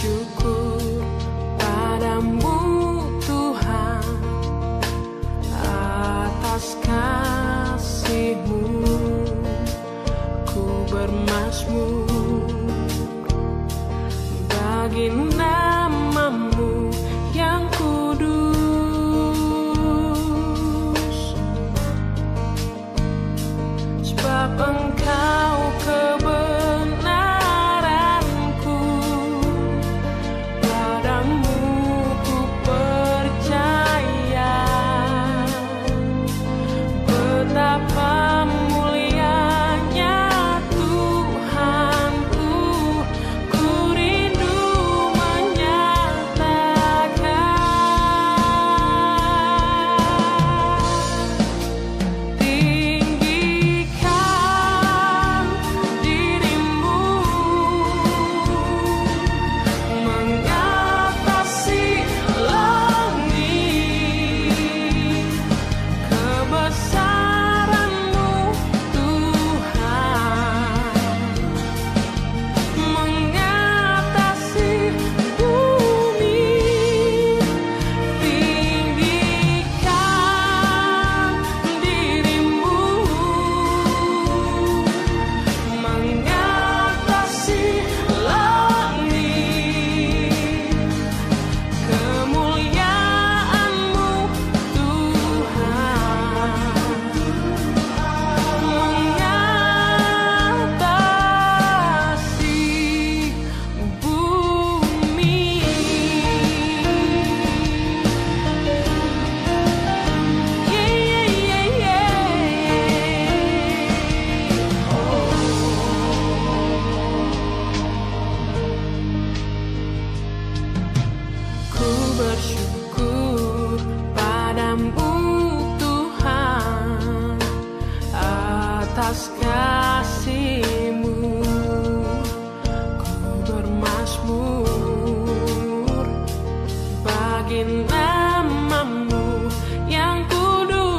bersyukur padamu Tuhan atas kasih-Mu. Ku bermazmur bagi nama-Mu yang kudus, sebab Engkau kebenaranku, padamu ku percaya. Betapa mulianya Tuhanku, ku rindu menyatakan. Tinggikan dirimu mengatasi langit, kebesaran-Mu Tuhan mengatasi bumi. Tinggikan dirimu mengatasi langit, kemuliaan-Mu Tuhan mengatasi bumi. Ku bersyukur padamu Tuhan atas kasih-Mu. Ku bermazmur bagi nama-Mu yang kudus,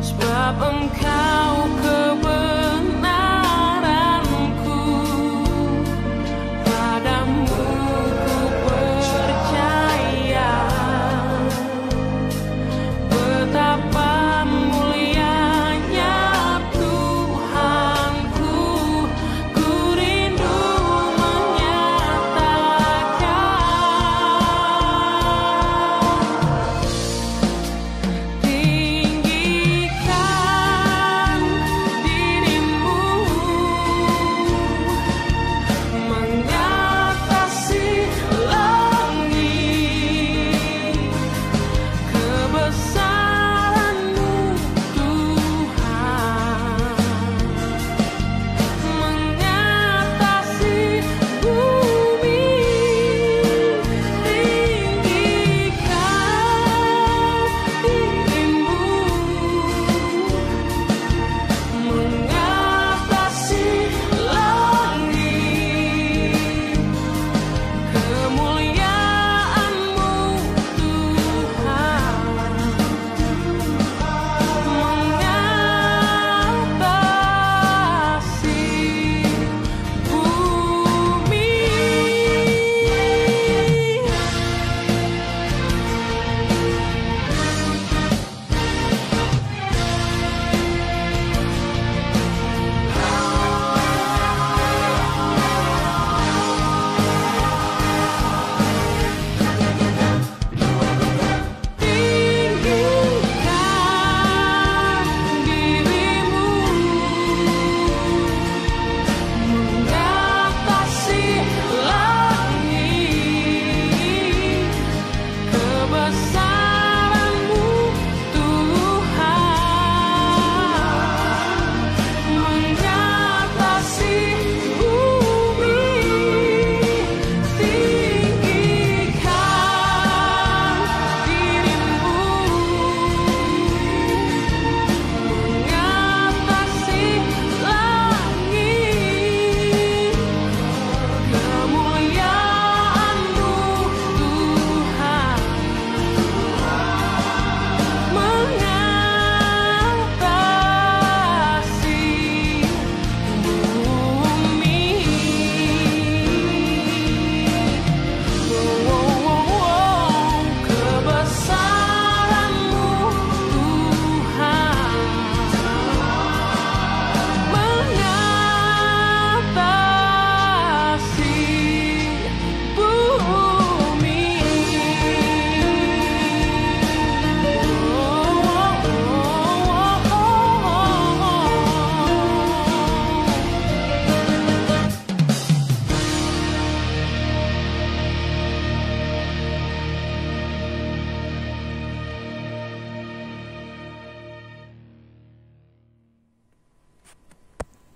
sebab Engkau kebenaranku, padamu ku percaya. Betapa mulianya Tuhanku, ku rindu menyatakan. Tinggikan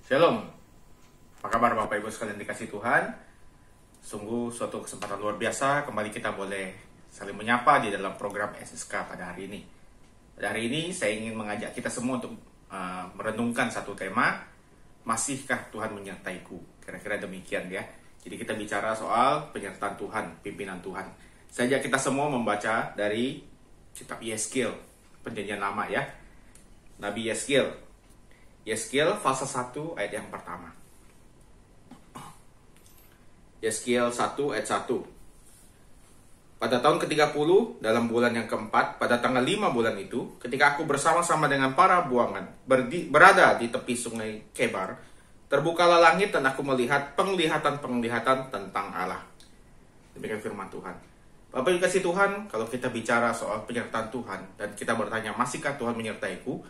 Shalom, apa kabar Bapak Ibu sekalian dikasih Tuhan? Sungguh suatu kesempatan luar biasa, kembali kita boleh saling menyapa di dalam program SSK pada hari ini. Pada hari ini saya ingin mengajak kita semua untuk merenungkan satu tema, masihkah Tuhan menyertaiku? Kira-kira demikian ya. Jadi kita bicara soal penyertaan Tuhan, pimpinan Tuhan. Saya ajak kita semua membaca dari kitab Yeskiel, perjanjian lama ya. Nabi Yeskiel pasal 1 ayat yang pertama. Yeskiel 1 ayat 1. Pada tahun ke-30 dalam bulan yang keempat, pada tanggal 5 bulan itu, ketika aku bersama-sama dengan para buangan berada di tepi sungai Kebar, terbukalah langit dan aku melihat penglihatan-penglihatan tentang Allah. Demikian firman Tuhan. Bapak Ibu kasih Tuhan, kalau kita bicara soal penyertaan Tuhan dan kita bertanya, masihkah Tuhan menyertaiku?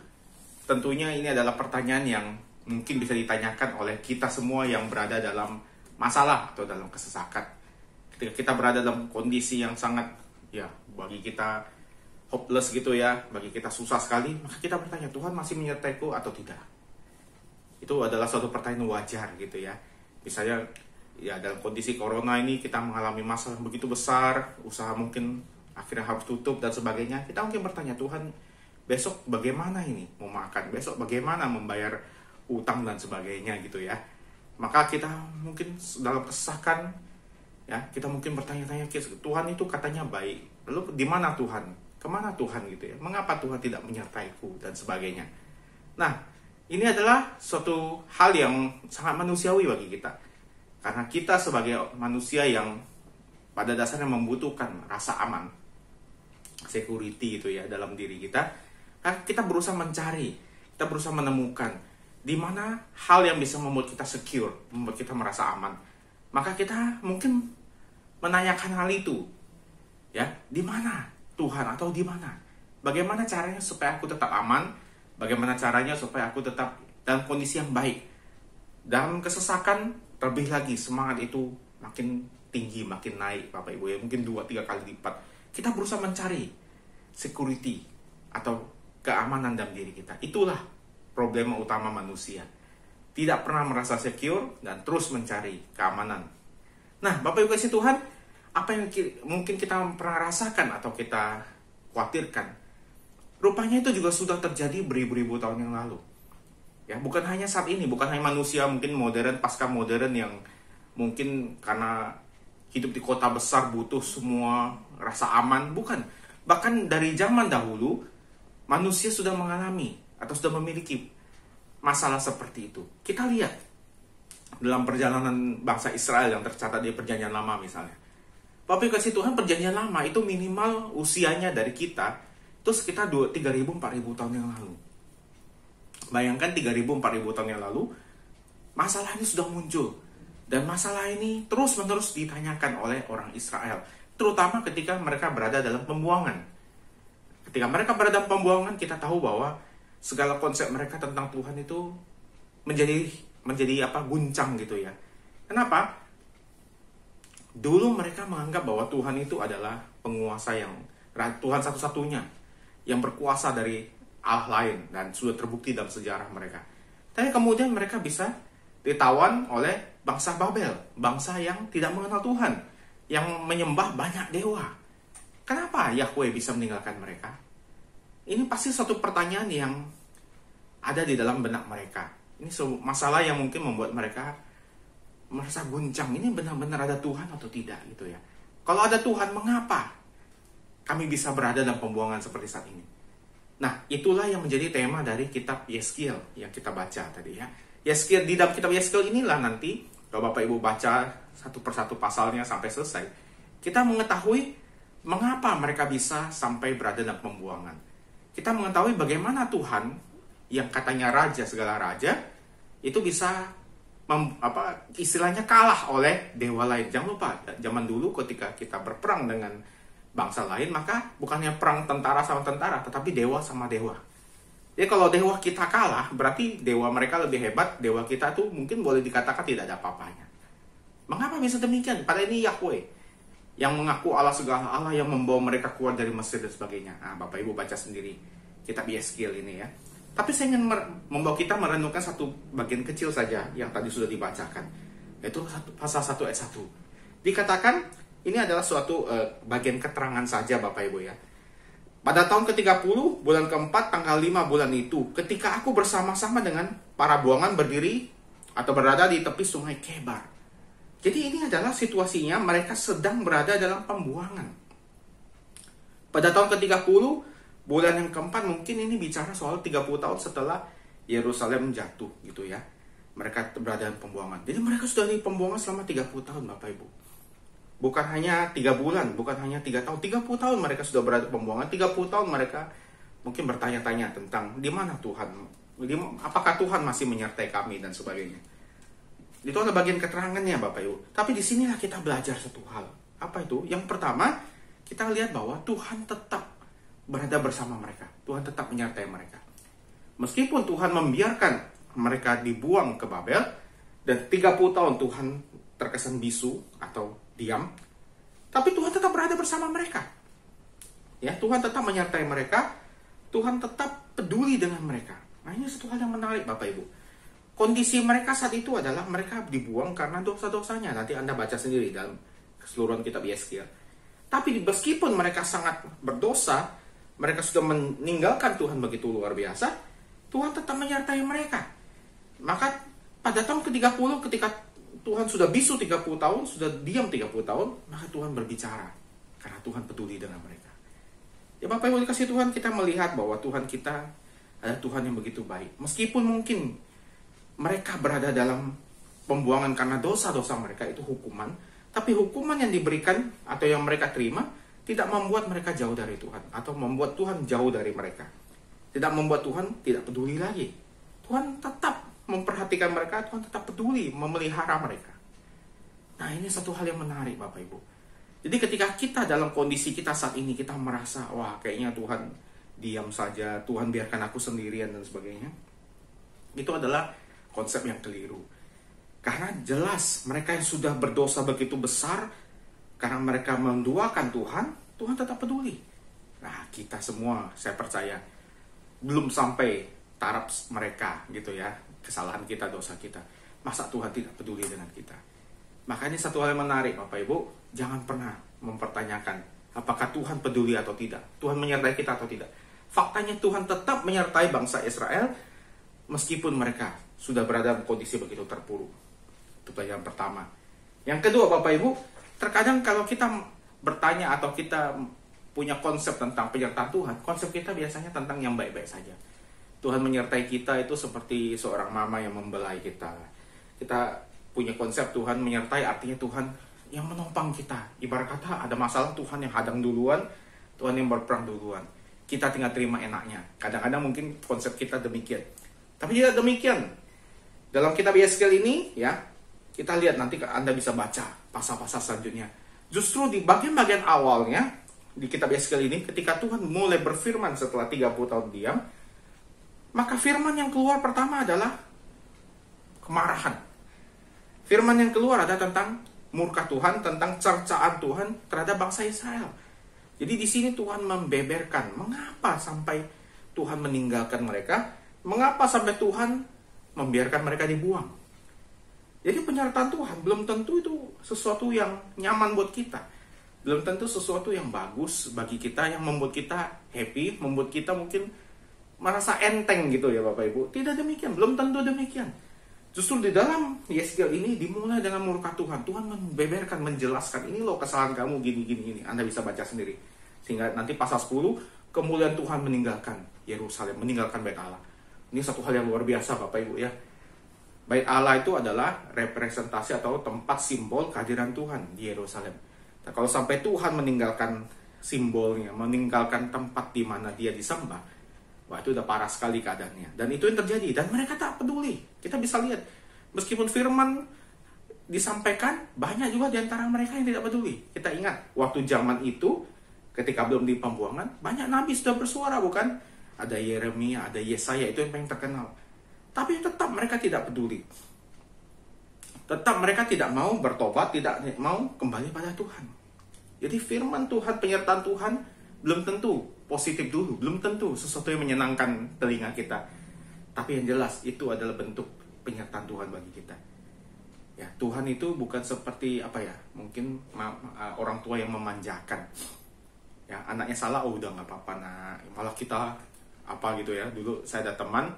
Tentunya ini adalah pertanyaan yang mungkin bisa ditanyakan oleh kita semua yang berada dalam masalah atau dalam kesesakan. Ketika kita berada dalam kondisi yang sangat, ya, bagi kita hopeless gitu ya, bagi kita susah sekali, maka kita bertanya, Tuhan masih menyertaiku atau tidak? Itu adalah suatu pertanyaan wajar gitu ya. Misalnya, ya dalam kondisi corona ini kita mengalami masalah begitu besar, usaha mungkin akhirnya harus tutup dan sebagainya. Kita mungkin bertanya, Tuhan, besok bagaimana ini mau makan, besok bagaimana membayar utang dan sebagainya gitu ya. Maka kita mungkin dalam kesesakan ya, kita mungkin bertanya-tanya, Tuhan itu katanya baik, lalu di mana Tuhan, kemana Tuhan gitu ya, mengapa Tuhan tidak menyertaiku dan sebagainya. Nah, ini adalah suatu hal yang sangat manusiawi bagi kita, karena kita sebagai manusia yang pada dasarnya membutuhkan rasa aman, security itu ya dalam diri kita. Kita berusaha mencari, kita berusaha menemukan di mana hal yang bisa membuat kita secure, membuat kita merasa aman. Maka kita mungkin menanyakan hal itu, ya, di mana Tuhan atau di mana? Bagaimana caranya supaya aku tetap aman? Bagaimana caranya supaya aku tetap dalam kondisi yang baik? Dalam kesesakan, terlebih lagi semangat itu makin tinggi, makin naik, Bapak Ibu ya, mungkin 2-3 kali lipat. Kita berusaha mencari security atau keamanan dalam diri kita. Itulah problema utama manusia. Tidak pernah merasa secure dan terus mencari keamanan. Nah, Bapak Ibu kasih Tuhan, apa yang mungkin kita pernah rasakan atau kita khawatirkan, rupanya itu juga sudah terjadi beribu-ribu tahun yang lalu. Ya, bukan hanya saat ini, bukan hanya manusia mungkin modern, pasca modern yang mungkin karena hidup di kota besar butuh semua rasa aman, bukan. Bahkan dari zaman dahulu manusia sudah mengalami atau sudah memiliki masalah seperti itu. Kita lihat dalam perjalanan bangsa Israel yang tercatat di perjanjian lama misalnya. Bapak kasih Tuhan, perjanjian lama itu minimal usianya dari kita itu sekitar 3.000-4.000 tahun yang lalu. Bayangkan 3.000-4.000 tahun yang lalu, masalah ini sudah muncul. Dan masalah ini terus-menerus ditanyakan oleh orang Israel. Terutama ketika mereka berada dalam pembuangan. Ketika mereka berada dalam pembuangan, kita tahu bahwa segala konsep mereka tentang Tuhan itu menjadi guncang gitu ya. Kenapa? Dulu mereka menganggap bahwa Tuhan itu adalah penguasa Tuhan satu-satunya yang berkuasa dari Allah lain dan sudah terbukti dalam sejarah mereka. Tapi kemudian mereka bisa ditawan oleh bangsa Babel, bangsa yang tidak mengenal Tuhan, yang menyembah banyak dewa. Kenapa Yahweh bisa meninggalkan mereka? Ini pasti suatu pertanyaan yang ada di dalam benak mereka. Ini masalah yang mungkin membuat mereka merasa guncang. Ini benar-benar ada Tuhan atau tidak gitu ya. Kalau ada Tuhan, mengapa kami bisa berada dalam pembuangan seperti saat ini? Nah, itulah yang menjadi tema dari kitab Yeskiel yang kita baca tadi ya. Yeskiel, di dalam kitab Yeskiel inilah nanti, kalau Bapak Ibu baca satu persatu pasalnya sampai selesai, kita mengetahui mengapa mereka bisa sampai berada dalam pembuangan. Kita mengetahui bagaimana Tuhan yang katanya raja segala raja itu bisa istilahnya kalah oleh dewa lain. Jangan lupa, zaman dulu ketika kita berperang dengan bangsa lain, maka bukannya perang tentara sama tentara, tetapi dewa sama dewa. Jadi kalau dewa kita kalah, berarti dewa mereka lebih hebat, dewa kita tuh mungkin boleh dikatakan tidak ada apa-apanya. Mengapa bisa demikian? Padahal ini Yahweh yang mengaku Allah segala Allah yang membawa mereka keluar dari Mesir dan sebagainya. Nah, Bapak Ibu baca sendiri kitab Yeskiel ini ya. Tapi saya ingin membawa kita merenungkan satu bagian kecil saja yang tadi sudah dibacakan, yaitu pasal 1 ayat 1. Dikatakan ini adalah suatu bagian keterangan saja Bapak Ibu ya. Pada tahun ke-30, bulan keempat, tanggal 5 bulan itu, ketika aku bersama-sama dengan para buangan berdiri atau berada di tepi sungai Kebar. Jadi ini adalah situasinya mereka sedang berada dalam pembuangan. Pada tahun ke-30, bulan yang keempat, mungkin ini bicara soal 30 tahun setelah Yerusalem jatuh gitu ya. Mereka berada dalam pembuangan. Jadi mereka sudah di pembuangan selama 30 tahun Bapak Ibu. Bukan hanya 3 bulan, bukan hanya 3 tahun, 30 tahun mereka sudah berada di pembuangan. 30 tahun mereka mungkin bertanya-tanya tentang di mana Tuhan, apakah Tuhan masih menyertai kami dan sebagainya. Itu adalah bagian keterangannya Bapak Ibu. Tapi disinilah kita belajar satu hal. Apa itu? Yang pertama, kita lihat bahwa Tuhan tetap berada bersama mereka. Tuhan tetap menyertai mereka. Meskipun Tuhan membiarkan mereka dibuang ke Babel, dan 30 tahun Tuhan terkesan bisu atau diam, tapi Tuhan tetap berada bersama mereka. Ya, Tuhan tetap menyertai mereka, Tuhan tetap peduli dengan mereka. Nah, ini satu hal yang menarik Bapak Ibu. Kondisi mereka saat itu adalah mereka dibuang karena dosa-dosanya. Nanti Anda baca sendiri dalam keseluruhan kitab Yeskiel. Tapi meskipun mereka sangat berdosa, mereka sudah meninggalkan Tuhan begitu luar biasa, Tuhan tetap menyertai mereka. Maka pada tahun ke-30 ketika Tuhan sudah bisu 30 tahun, sudah diam 30 tahun, maka Tuhan berbicara. Karena Tuhan peduli dengan mereka. Ya Bapak Ibu dikasih Tuhan, kita melihat bahwa Tuhan kita adalah Tuhan yang begitu baik. Meskipun mungkin mereka berada dalam pembuangan karena dosa-dosa mereka, itu hukuman. Tapi hukuman yang diberikan atau yang mereka terima tidak membuat mereka jauh dari Tuhan. Atau membuat Tuhan jauh dari mereka. Tidak membuat Tuhan tidak peduli lagi. Tuhan tetap memperhatikan mereka, Tuhan tetap peduli, memelihara mereka. Nah, ini satu hal yang menarik Bapak Ibu. Jadi ketika kita dalam kondisi kita saat ini, kita merasa, wah kayaknya Tuhan diam saja, Tuhan biarkan aku sendirian dan sebagainya. Itu adalah konsep yang keliru. Karena jelas mereka yang sudah berdosa begitu besar, karena mereka menduakan Tuhan, Tuhan tetap peduli. Nah, kita semua, saya percaya, belum sampai taraf mereka gitu ya, kesalahan kita, dosa kita. Masa Tuhan tidak peduli dengan kita? Makanya satu hal yang menarik Bapak Ibu, jangan pernah mempertanyakan apakah Tuhan peduli atau tidak, Tuhan menyertai kita atau tidak. Faktanya Tuhan tetap menyertai bangsa Israel meskipun mereka sudah berada dalam kondisi begitu terpuruk. Itu pelajaran pertama. Yang kedua Bapak Ibu, terkadang kalau kita bertanya atau kita punya konsep tentang penyertaan Tuhan, konsep kita biasanya tentang yang baik-baik saja. Tuhan menyertai kita itu seperti seorang mama yang membelai kita. Kita punya konsep Tuhan menyertai artinya Tuhan yang menopang kita. Ibarat kata ada masalah, Tuhan yang hadang duluan, Tuhan yang berperang duluan. Kita tinggal terima enaknya. Kadang-kadang mungkin konsep kita demikian. Tapi tidak demikian. Dalam kitab Yeskiel ini ya, kita lihat nanti Anda bisa baca pasal-pasal selanjutnya. Justru di bagian-bagian awalnya di kitab Yeskiel ini, ketika Tuhan mulai berfirman setelah 30 tahun diam, maka firman yang keluar pertama adalah kemarahan. Firman yang keluar ada tentang murka Tuhan, tentang cercaan Tuhan terhadap bangsa Israel. Jadi di sini Tuhan membeberkan mengapa sampai Tuhan meninggalkan mereka, mengapa sampai Tuhan membiarkan mereka dibuang. Jadi penyertaan Tuhan belum tentu itu sesuatu yang nyaman buat kita. Belum tentu sesuatu yang bagus bagi kita, yang membuat kita happy, membuat kita mungkin merasa enteng gitu ya Bapak Ibu. Tidak demikian, belum tentu demikian. Justru di dalam Yeskiel ini dimulai dengan murka Tuhan. Tuhan membeberkan, menjelaskan, ini loh kesalahan kamu gini. Anda bisa baca sendiri. Sehingga nanti pasal 10, kemudian Tuhan meninggalkan Yerusalem, meninggalkan Bait Allah. Ini satu hal yang luar biasa Bapak Ibu ya. Bait Allah itu adalah representasi atau tempat simbol kehadiran Tuhan di Yerusalem. Nah, kalau sampai Tuhan meninggalkan simbolnya, meninggalkan tempat di mana dia disembah, wah itu udah parah sekali keadaannya. Dan itu yang terjadi. Dan mereka tak peduli. Kita bisa lihat. Meskipun firman disampaikan, banyak juga di antara mereka yang tidak peduli. Kita ingat, waktu zaman itu, ketika belum di pembuangan, banyak nabi sudah bersuara, bukan? Ada Yeremia, ada Yesaya, itu yang paling terkenal. Tapi tetap mereka tidak peduli. Tetap mereka tidak mau bertobat, tidak mau kembali pada Tuhan. Jadi firman Tuhan, penyertaan Tuhan, belum tentu positif dulu, belum tentu sesuatu yang menyenangkan telinga kita. Tapi yang jelas itu adalah bentuk penyertaan Tuhan bagi kita. Ya, Tuhan itu bukan seperti mungkin orang tua yang memanjakan. Ya, anaknya salah, oh udah nggak apa-apa nak. Malah kita gitu ya. Dulu saya ada teman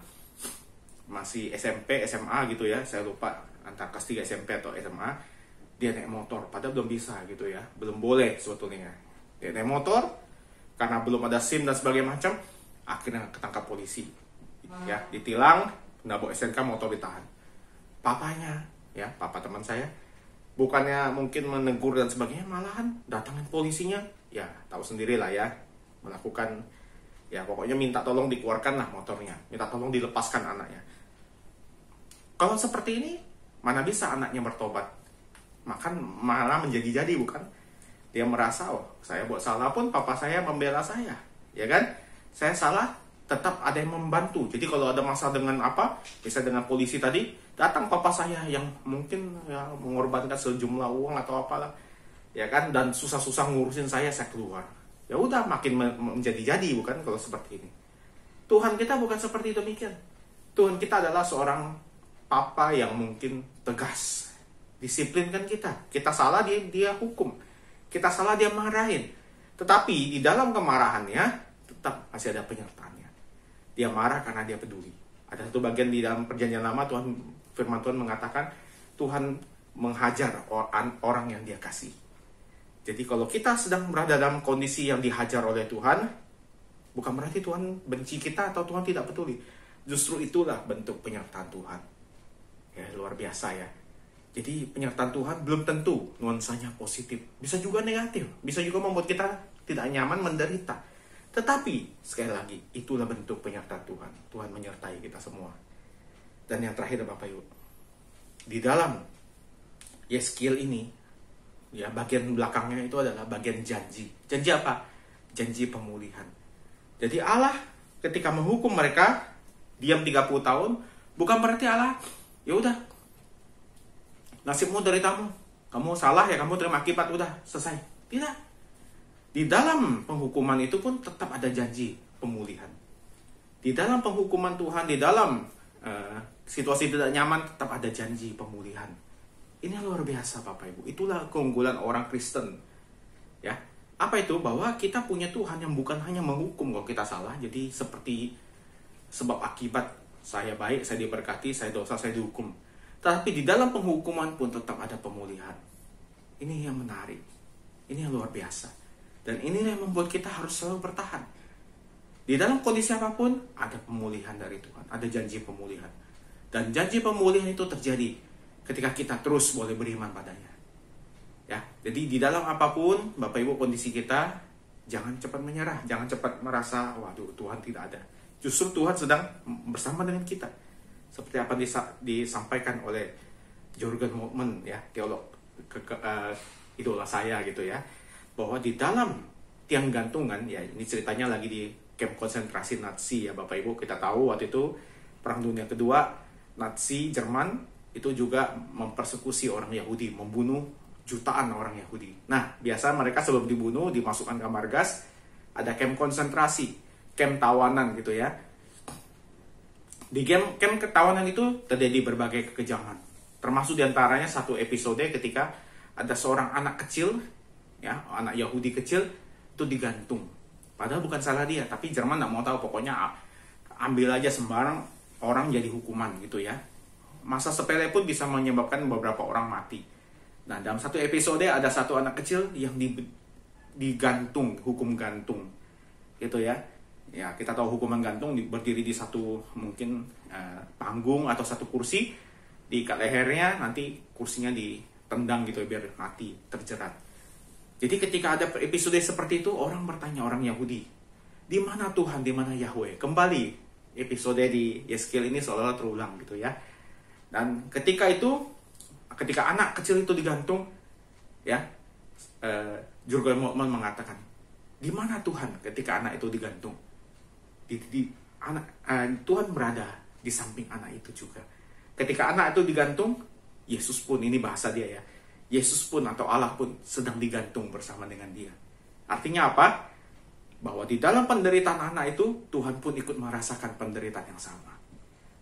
masih SMP, SMA gitu ya. Saya lupa antara kelas 3 SMP atau SMA. Dia naik motor, padahal belum bisa gitu ya. Belum boleh sebetulnya. Dia naik motor karena belum ada SIM dan sebagainya macam. Akhirnya ketangkap polisi. Ya, ditilang, nggak bawa SNK, motor ditahan. Papanya, ya, papa teman saya, bukannya mungkin menegur dan sebagainya, malahan datangin polisinya. Ya, tahu sendiri lah ya, melakukan, ya pokoknya minta tolong dikeluarkan lah motornya, minta tolong dilepaskan anaknya. Kalau seperti ini, mana bisa anaknya bertobat? Malah menjadi-jadi, bukan? Dia merasa, oh saya buat salah pun papa saya membela saya, ya kan? Saya salah, tetap ada yang membantu. Jadi kalau ada masalah dengan bisa dengan polisi tadi, datang papa saya yang mungkin ya mengorbankan sejumlah uang atau apalah, ya kan, dan susah-susah ngurusin saya keluar. Ya udah, makin menjadi-jadi, bukan? Kalau seperti ini, Tuhan kita bukan seperti itu demikian. Tuhan kita adalah seorang papa yang mungkin tegas, disiplinkan kita. Kita salah, dia hukum. Kita salah, dia marahin. Tetapi di dalam kemarahannya tetap masih ada penyertaannya. Dia marah karena dia peduli. Ada satu bagian di dalam Perjanjian Lama, firman Tuhan mengatakan Tuhan menghajar orang yang dia kasih. Jadi kalau kita sedang berada dalam kondisi yang dihajar oleh Tuhan, bukan berarti Tuhan benci kita atau Tuhan tidak peduli. Justru itulah bentuk penyertaan Tuhan. Ya, luar biasa ya. Jadi penyertaan Tuhan belum tentu nuansanya positif. Bisa juga negatif. Bisa juga membuat kita tidak nyaman, menderita. Tetapi, sekali lagi, itulah bentuk penyertaan Tuhan. Tuhan menyertai kita semua. Dan yang terakhir, Bapak Ibu, di dalam Yeskiel ini, ya bagian belakangnya itu adalah bagian janji. Janji apa? Janji pemulihan. Jadi Allah ketika menghukum mereka, diam 30 tahun, bukan berarti Allah, ya udah, nasibmu deritamu. Kamu salah ya, kamu terima akibat, udah, selesai. Tidak. Di dalam penghukuman itu pun tetap ada janji pemulihan. Di dalam penghukuman Tuhan, di dalam situasi tidak nyaman, tetap ada janji pemulihan. Ini luar biasa Bapak Ibu. Itulah keunggulan orang Kristen. Ya, apa itu? Bahwa kita punya Tuhan yang bukan hanya menghukum kalau kita salah. Jadi seperti sebab akibat, saya baik, saya diberkati, saya dosa, saya dihukum. Tapi di dalam penghukuman pun tetap ada pemulihan. Ini yang menarik. Ini yang luar biasa. Dan inilah yang membuat kita harus selalu bertahan. Di dalam kondisi apapun, ada pemulihan dari Tuhan. Ada janji pemulihan. Dan janji pemulihan itu terjadi ketika kita terus boleh beriman padanya. Ya, jadi di dalam apapun, Bapak Ibu, kondisi kita, jangan cepat menyerah. Jangan cepat merasa, waduh, Tuhan tidak ada. Justru Tuhan sedang bersama dengan kita. Seperti apa disampaikan oleh Jurgen Moltmann, ya, teolog idola saya gitu ya, bahwa di dalam tiang gantungan, ya ini ceritanya lagi di kamp konsentrasi Nazi ya Bapak Ibu. Kita tahu waktu itu Perang Dunia Kedua, Nazi Jerman itu juga mempersekusi orang Yahudi, membunuh jutaan orang Yahudi. Nah, biasa mereka sebelum dibunuh dimasukkan kamar gas, ada kamp konsentrasi, kamp tawanan gitu ya. Di kamp ketawanan itu terjadi berbagai kekejaman. Termasuk diantaranya satu episode ketika ada seorang anak kecil, ya, anak Yahudi kecil itu digantung. Padahal bukan salah dia, tapi Jerman nggak mau tahu, pokoknya ambil aja sembarang orang jadi hukuman gitu ya. Masa sepele pun bisa menyebabkan beberapa orang mati. Nah, dalam satu episode ada satu anak kecil yang digantung, hukum gantung gitu ya. Ya, kita tahu hukuman gantung berdiri di satu mungkin panggung atau satu kursi, diikat lehernya, nanti kursinya ditendang gitu biar mati, terjerat. Jadi ketika ada episode seperti itu, orang bertanya, orang Yahudi, di mana Tuhan, di mana Yahweh? Kembali episode di Yeskiel ini seolah-olah terulang gitu ya. Dan ketika anak kecil itu digantung, ya, Jurgen Moltmann mengatakan, di mana Tuhan ketika anak itu digantung? Tuhan berada di samping anak itu juga. Ketika anak itu digantung, Yesus pun, ini bahasa dia ya, Yesus pun atau Allah pun sedang digantung bersama dengan dia. Artinya apa? Bahwa di dalam penderitaan anak itu, Tuhan pun ikut merasakan penderitaan yang sama.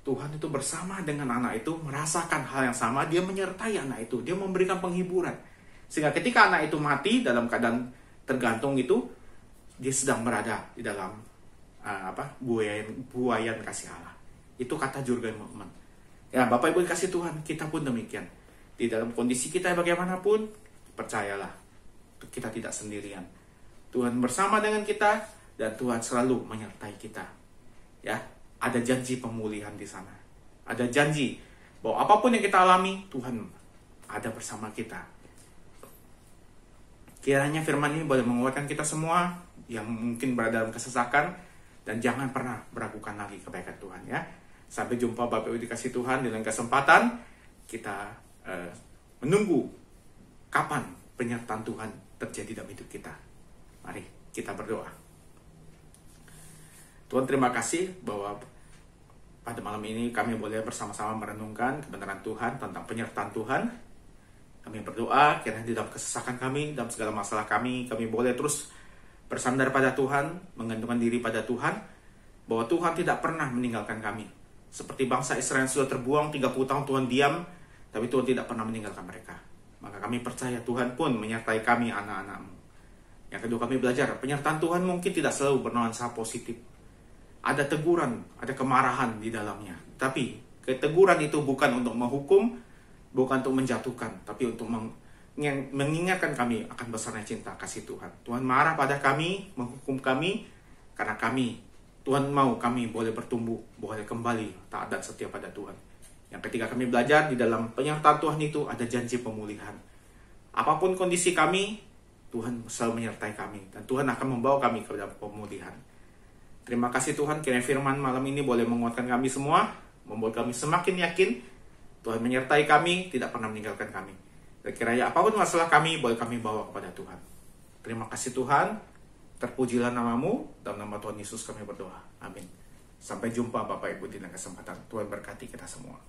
Tuhan itu bersama dengan anak itu, merasakan hal yang sama, dia menyertai anak itu, dia memberikan penghiburan. Sehingga ketika anak itu mati dalam keadaan tergantung itu, dia sedang berada di dalam buayan kasih Allah. Itu kata Jurgen Moltmann. Ya, Bapak Ibu dikasih Tuhan, kita pun demikian. Di dalam kondisi kita bagaimanapun, percayalah, kita tidak sendirian. Tuhan bersama dengan kita, dan Tuhan selalu menyertai kita. Ya, ada janji pemulihan di sana. Ada janji bahwa apapun yang kita alami, Tuhan ada bersama kita. Kiranya firman ini boleh menguatkan kita semua yang mungkin berada dalam kesesakan, dan jangan pernah meragukan lagi kebaikan Tuhan, ya. Sampai jumpa Bapak Ibu dikasih Tuhan. Di lain kesempatan kita menunggu kapan penyertaan Tuhan terjadi dalam hidup kita. Mari kita berdoa. Tuhan, terima kasih bahwa pada malam ini kami boleh bersama-sama merenungkan kebenaran Tuhan tentang penyertaan Tuhan. Kami berdoa kiranya di dalam kesesakan kami, dalam segala masalah kami boleh terus bersandar pada Tuhan, menggantungkan diri pada Tuhan, bahwa Tuhan tidak pernah meninggalkan kami. Seperti bangsa Israel yang sudah terbuang 30 tahun Tuhan diam, tapi Tuhan tidak pernah meninggalkan mereka. Maka kami percaya Tuhan pun menyertai kami, anak-anak-Mu. Yang kedua, kami belajar penyertaan Tuhan mungkin tidak selalu bernuansa positif. Ada teguran, ada kemarahan di dalamnya. Tapi keteguran itu bukan untuk menghukum, bukan untuk menjatuhkan, tapi untuk mengingatkan kami akan besarnya cinta kasih Tuhan. Tuhan marah pada kami, menghukum kami, karena Tuhan mau kami boleh bertumbuh, boleh kembali taat dan setia pada Tuhan. Yang ketiga, kami belajar di dalam penyertaan Tuhan itu ada janji pemulihan. Apapun kondisi kami, Tuhan selalu menyertai kami, dan Tuhan akan membawa kami ke dalam pemulihan. Terima kasih Tuhan, kiranya firman malam ini boleh menguatkan kami semua, membuat kami semakin yakin Tuhan menyertai kami, tidak pernah meninggalkan kami. Dan kiranya apapun masalah kami, boleh kami bawa kepada Tuhan. Terima kasih Tuhan, terpujilah nama-Mu, dalam nama Tuhan Yesus kami berdoa. Amin. Sampai jumpa Bapak Ibu di lain kesempatan. Tuhan berkati kita semua.